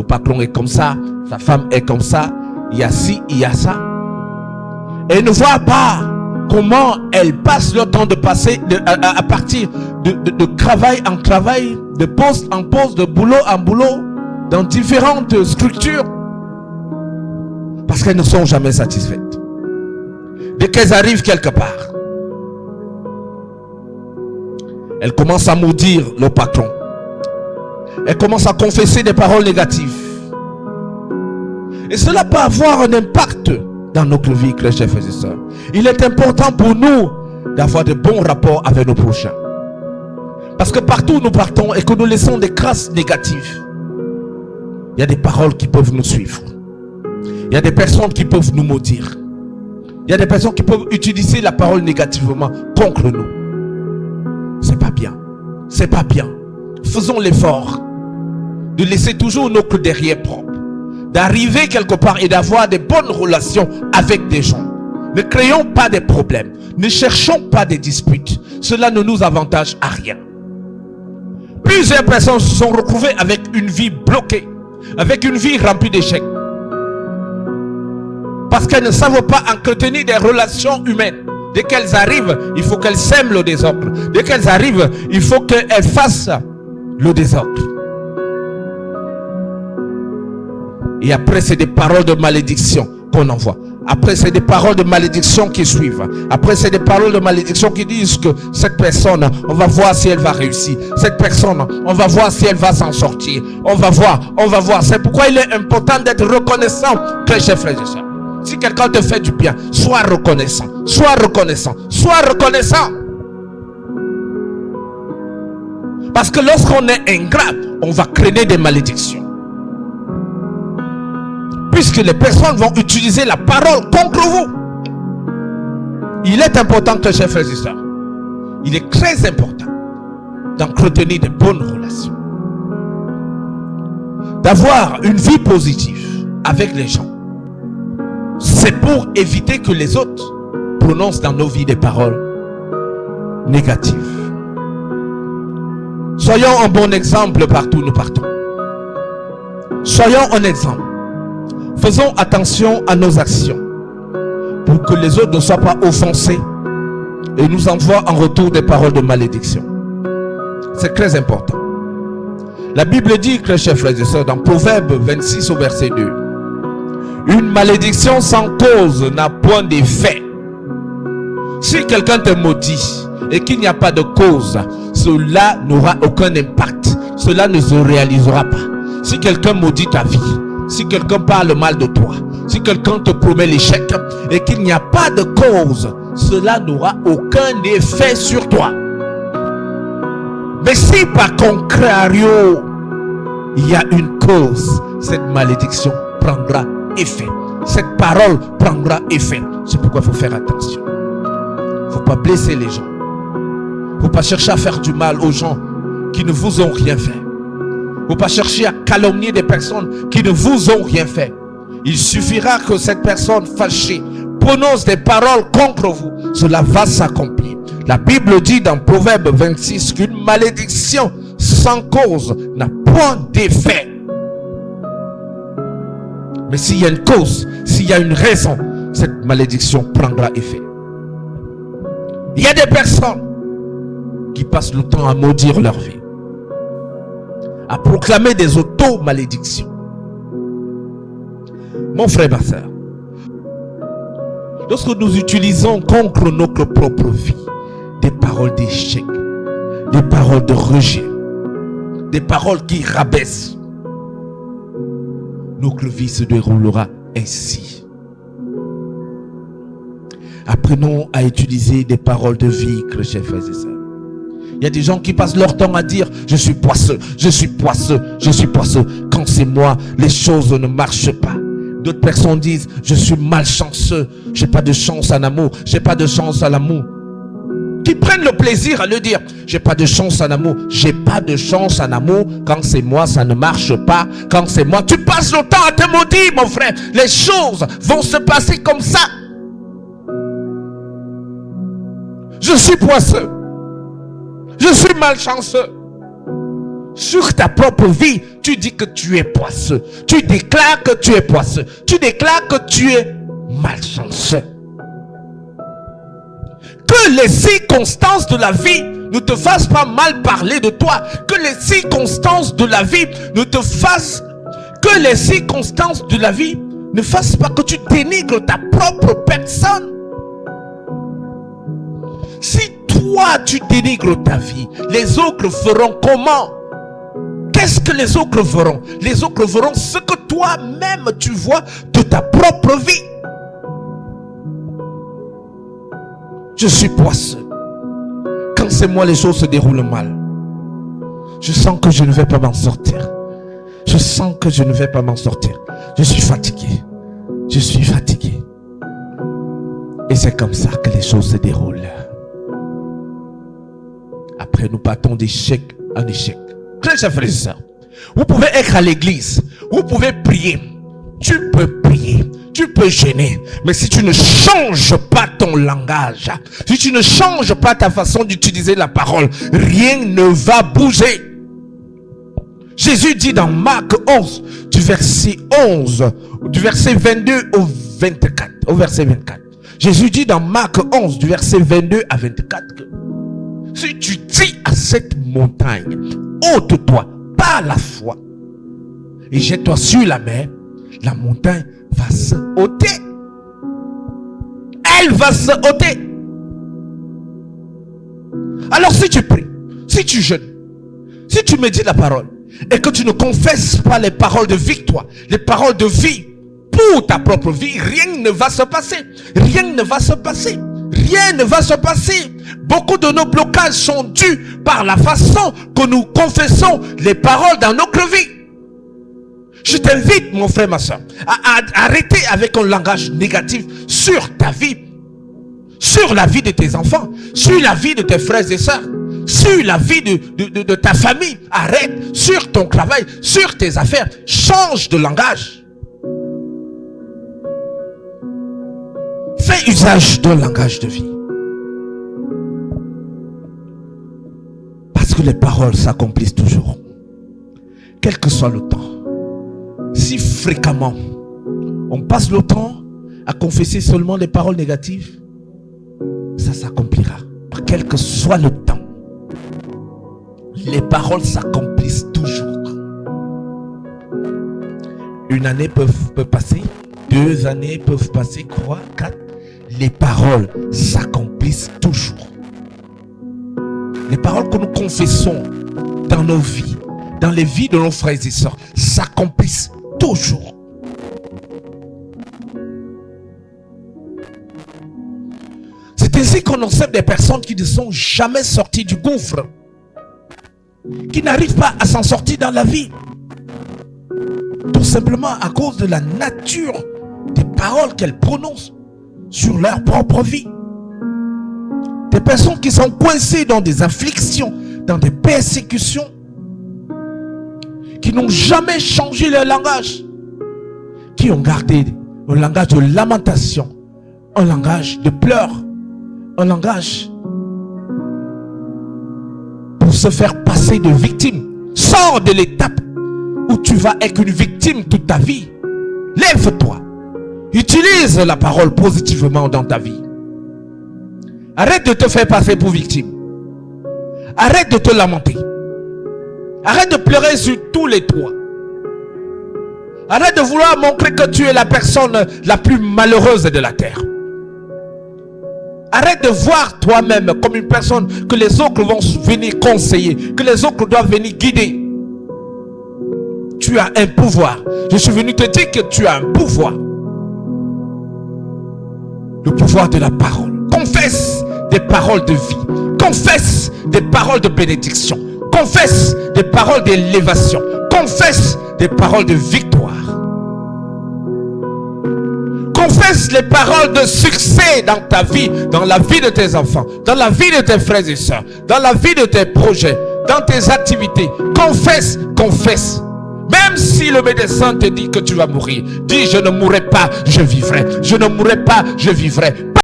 patron est comme ça, sa femme est comme ça, il y a ci, il y a ça. Et ne voit pas comment elles passent leur temps de passer à partir de travail en travail, de poste en poste, de boulot en boulot, dans différentes structures, parce qu'elles ne sont jamais satisfaites. Dès qu'elles arrivent quelque part, elles commencent à maudire le patron. Elles commencent à confesser des paroles négatives. Et cela peut avoir un impact dans notre vie, chers frères et sœurs. Il est important pour nous d'avoir de bons rapports avec nos prochains. Parce que partout où nous partons et que nous laissons des traces négatives, il y a des paroles qui peuvent nous suivre. Il y a des personnes qui peuvent nous maudire. Il y a des personnes qui peuvent utiliser la parole négativement contre nous. C'est pas bien. C'est pas bien. Faisons l'effort de laisser toujours notre derrière propre, d'arriver quelque part et d'avoir des bonnes relations avec des gens. Ne créons pas des problèmes. Ne cherchons pas des disputes. Cela ne nous avantage à rien. Plusieurs personnes se sont retrouvées avec une vie bloquée, avec une vie remplie d'échecs. Parce qu'elles ne savent pas entretenir des relations humaines. Dès qu'elles arrivent, il faut qu'elles sèment le désordre. Dès qu'elles arrivent, il faut qu'elles fassent le désordre. Et après, c'est des paroles de malédiction qu'on envoie. Après, c'est des paroles de malédiction qui suivent. Après, c'est des paroles de malédiction qui disent que cette personne, on va voir si elle va réussir. Cette personne, on va voir si elle va s'en sortir. On va voir. C'est pourquoi il est important d'être reconnaissant, chers frères et sœurs. Si quelqu'un te fait du bien, sois reconnaissant. Sois reconnaissant. Sois reconnaissant. Parce que lorsqu'on est ingrat, on va créer des malédictions. Puisque les personnes vont utiliser la parole contre vous. Il est important, chers frères et sœurs, il est très important d'entretenir de bonnes relations, d'avoir une vie positive avec les gens. C'est pour éviter que les autres prononcent dans nos vies des paroles négatives. Soyons un bon exemple partout où nous partons. Soyons un exemple. Faisons attention à nos actions pour que les autres ne soient pas offensés et nous envoient en retour des paroles de malédiction. C'est très important. La Bible dit, chers frères et sœurs, dans Proverbe 26 au verset 2, une malédiction sans cause n'a point d'effet. Si quelqu'un te maudit et qu'il n'y a pas de cause, cela n'aura aucun impact. Cela ne se réalisera pas. Si quelqu'un maudit ta vie, si quelqu'un parle mal de toi, si quelqu'un te promet l'échec et qu'il n'y a pas de cause, cela n'aura aucun effet sur toi. Mais si par contrario, il y a une cause, cette malédiction prendra effet. Cette parole prendra effet. C'est pourquoi il faut faire attention. Il ne faut pas blesser les gens. Il ne faut pas chercher à faire du mal aux gens qui ne vous ont rien fait. Il ne faut pas chercher à calomnier des personnes qui ne vous ont rien fait. Il suffira que cette personne fâchée prononce des paroles contre vous. Cela va s'accomplir. La Bible dit dans Proverbe 26 qu'une malédiction sans cause n'a point d'effet. Mais s'il y a une cause, s'il y a une raison, cette malédiction prendra effet. Il y a des personnes qui passent le temps à maudire leur vie, à proclamer des auto-malédictions. Mon frère, ma soeur, lorsque nous utilisons contre notre propre vie des paroles d'échec, des paroles de rejet, des paroles qui rabaissent, notre vie se déroulera ainsi. Apprenons à utiliser des paroles de vie, chers frères et sœurs. Il y a des gens qui passent leur temps à dire je suis poisseux, je suis poisseux, je suis poisseux. Quand c'est moi, les choses ne marchent pas. D'autres personnes disent je suis malchanceux, j'ai pas de chance en amour, j'ai pas de chance à l'amour. Qui prennent le plaisir à le dire j'ai pas de chance en amour, j'ai pas de chance en amour. Quand c'est moi, ça ne marche pas. Quand c'est moi, tu passes le temps à te maudire, mon frère. Les choses vont se passer comme ça. Je suis poisseux. Je suis malchanceux. sur ta propre vie, tu dis que tu es poisseux. Tu déclares que tu es poisseux. Tu déclares que tu es malchanceux. Que les circonstances de la vie ne te fassent pas mal parler de toi. Que les circonstances de la vie ne te fassent... Que les circonstances de la vie ne fassent pas que tu dénigres ta propre personne. Si toi tu dénigres ta vie, les autres feront comment? Qu'est-ce que les autres feront? Les autres feront ce que toi-même tu vois de ta propre vie. Je suis poisseux. Quand c'est moi, les choses se déroulent mal. Je sens que je ne vais pas m'en sortir. Je sens que je ne vais pas m'en sortir. Je suis fatigué. Je suis fatigué. Et c'est comme ça que les choses se déroulent. Après, nous partons d'échec en échec. Très chers frères et sœurs, vous pouvez être à l'église, vous pouvez prier, tu peux prier, tu peux gêner, mais si tu ne changes pas ton langage, si tu ne changes pas ta façon d'utiliser la parole, rien ne va bouger. Jésus dit dans Marc 11, du verset 22 au 24, au verset 24. Jésus dit dans Marc 11, du verset 22 à 24, que si tu dis à cette montagne, ôte-toi par la foi et jette-toi sur la mer, la montagne va se ôter. Elle va se ôter. Alors si tu pries, si tu jeûnes, si tu médites la parole et que tu ne confesses pas les paroles de victoire, les paroles de vie pour ta propre vie, rien ne va se passer. Rien ne va se passer. Rien ne va se passer. Beaucoup de nos blocages sont dus par la façon que nous confessons les paroles dans notre vie. Je t'invite, mon frère, ma soeur, à arrêter avec un langage négatif sur ta vie, sur la vie de tes enfants, sur la vie de tes frères et sœurs, sur la vie de ta famille. Arrête, sur ton travail, sur tes affaires. Change de langage. Fais usage d'un langage de vie. Parce que les paroles s'accomplissent toujours. Quel que soit le temps. Si fréquemment on passe le temps à confesser seulement les paroles négatives, ça s'accomplira. Quel que soit le temps, les paroles s'accomplissent toujours. Une année peut passer, 2 années peuvent passer, 3, 4. Les paroles s'accomplissent toujours. Les paroles que nous confessons dans nos vies, dans les vies de nos frères et sœurs, s'accomplissent toujours. C'est ainsi qu'on observe des personnes qui ne sont jamais sorties du gouffre, qui n'arrivent pas à s'en sortir dans la vie, tout simplement à cause de la nature des paroles qu'elles prononcent sur leur propre vie. Des personnes qui sont coincées dans des afflictions, dans des persécutions, qui n'ont jamais changé leur langage, qui ont gardé un langage de lamentation, un langage de pleurs, un langage pour se faire passer de victime. Sors de l'étape où tu vas être une victime toute ta vie. Lève-toi. Utilise la parole positivement dans ta vie. Arrête de te faire passer pour victime. Arrête de te lamenter. Arrête de pleurer sur tous les toits. Arrête de vouloir montrer que tu es la personne la plus malheureuse de la terre. Arrête de voir toi-même comme une personne que les autres vont venir conseiller, que les autres doivent venir guider. Tu as un pouvoir. Je suis venu te dire que tu as un pouvoir. Le pouvoir de la parole. Confesse des paroles de vie. Confesse des paroles de bénédiction. Confesse des paroles d'élévation. Confesse des paroles de victoire. Confesse les paroles de succès dans ta vie, dans la vie de tes enfants, dans la vie de tes frères et sœurs, dans la vie de tes projets, dans tes activités. Confesse, confesse. Même si le médecin te dit que tu vas mourir, dis: je ne mourrai pas, je vivrai. Je ne mourrai pas, je vivrai.